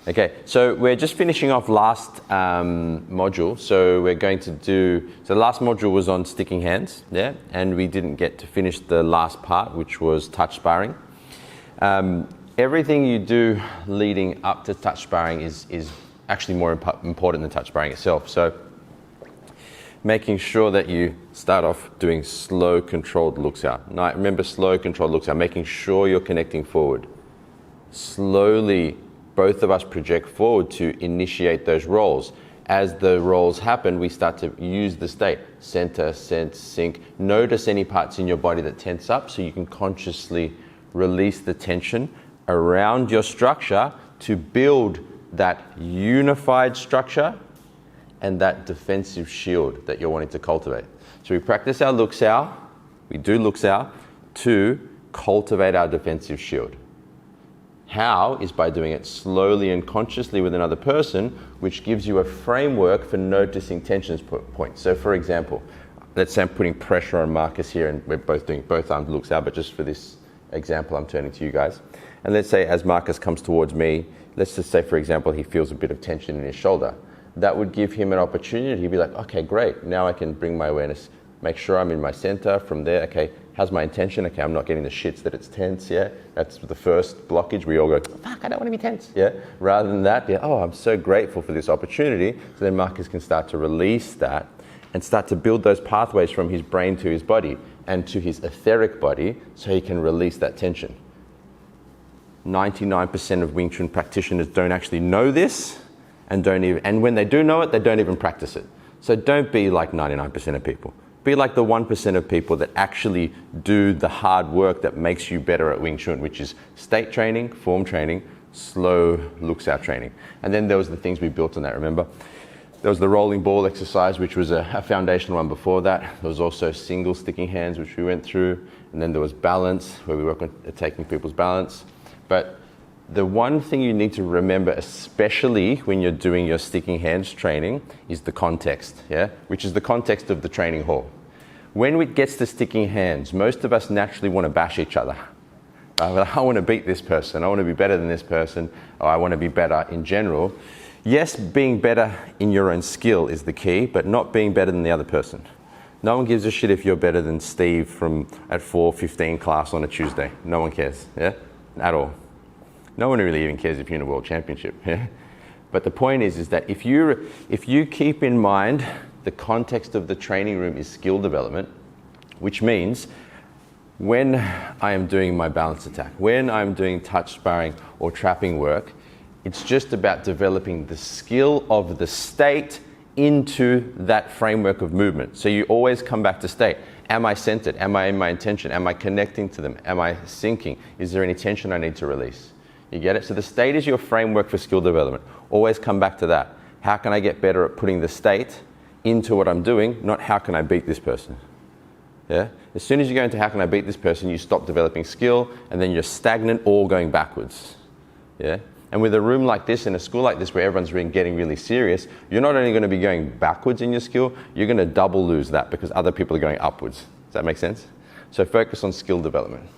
Okay, so we're just finishing off last module. So we're going to do, so the last module was on sticking hands, yeah? And we didn't get to finish the last part, which was touch sparring. Everything you do leading up to touch sparring is actually more important than touch sparring itself. So making sure that you start off doing slow, controlled looks out. Now, remember, slow, controlled looks out, making sure you're connecting forward. Slowly, both of us project forward to initiate those rolls. As the rolls happen, we start to use the state. Center, sense, sink. Notice any parts in your body that tense up so you can consciously release the tension around your structure to build that unified structure and that defensive shield that you're wanting to cultivate. So we practice our looks out, we do looks out to cultivate our defensive shield. How is by doing it slowly and consciously with another person, which gives you a framework for noticing tension points. So for example, let's say I'm putting pressure on Marcus here and we're both doing both arms looks out, but just for this example, I'm turning to you guys. And let's say as Marcus comes towards me, let's just say, for example, he feels a bit of tension in his shoulder. That would give him an opportunity. He'd be like, okay, great. Now I can bring my awareness, make sure I'm in my center. From there, okay, how's my intention? Okay, I'm not getting the shits that it's tense, yeah? That's the first blockage. We all go, fuck, I don't want to be tense, yeah? Rather than that, yeah, oh, I'm so grateful for this opportunity. So then Marcus can start to release that and start to build those pathways from his brain to his body and to his etheric body so he can release that tension. 99% of Wing Chun practitioners don't actually know this and when they do know it, they don't even practice it. So don't be like 99% of people. Be like the 1% of people that actually do the hard work that makes you better at Wing Chun, which is state training, form training, slow looks out training. And then there was the things we built on that, remember? There was the rolling ball exercise, which was a foundational one before that. There was also single sticking hands, which we went through. And then there was balance, where we work on taking people's balance. But the one thing you need to remember, especially when you're doing your sticking hands training, is the context, yeah? Which is the context of the training hall. When it gets to sticking hands, most of us naturally want to bash each other. I want to beat this person, I want to be better than this person, or I want to be better in general. Yes, being better in your own skill is the key, but not being better than the other person. No one gives a shit if you're better than Steve at 4:15 class on a Tuesday. No one cares, yeah? At all. No one really even cares if you're in a world championship. Yeah? But the point is that if you keep in mind the context of the training room is skill development, which means when I am doing my balance attack, when I'm doing touch sparring or trapping work, it's just about developing the skill of the state into that framework of movement. So you always come back to state. Am I centered? Am I in my intention? Am I connecting to them? Am I sinking? Is there any tension I need to release? You get it? So the state is your framework for skill development. Always come back to that. How can I get better at putting the state into what I'm doing, not how can I beat this person? Yeah? As soon as you go into how can I beat this person, you stop developing skill and then you're stagnant or going backwards. Yeah? And with a room like this, in a school like this where everyone's getting really serious, you're not only going to be going backwards in your skill, you're going to double lose that because other people are going upwards. Does that make sense? So focus on skill development.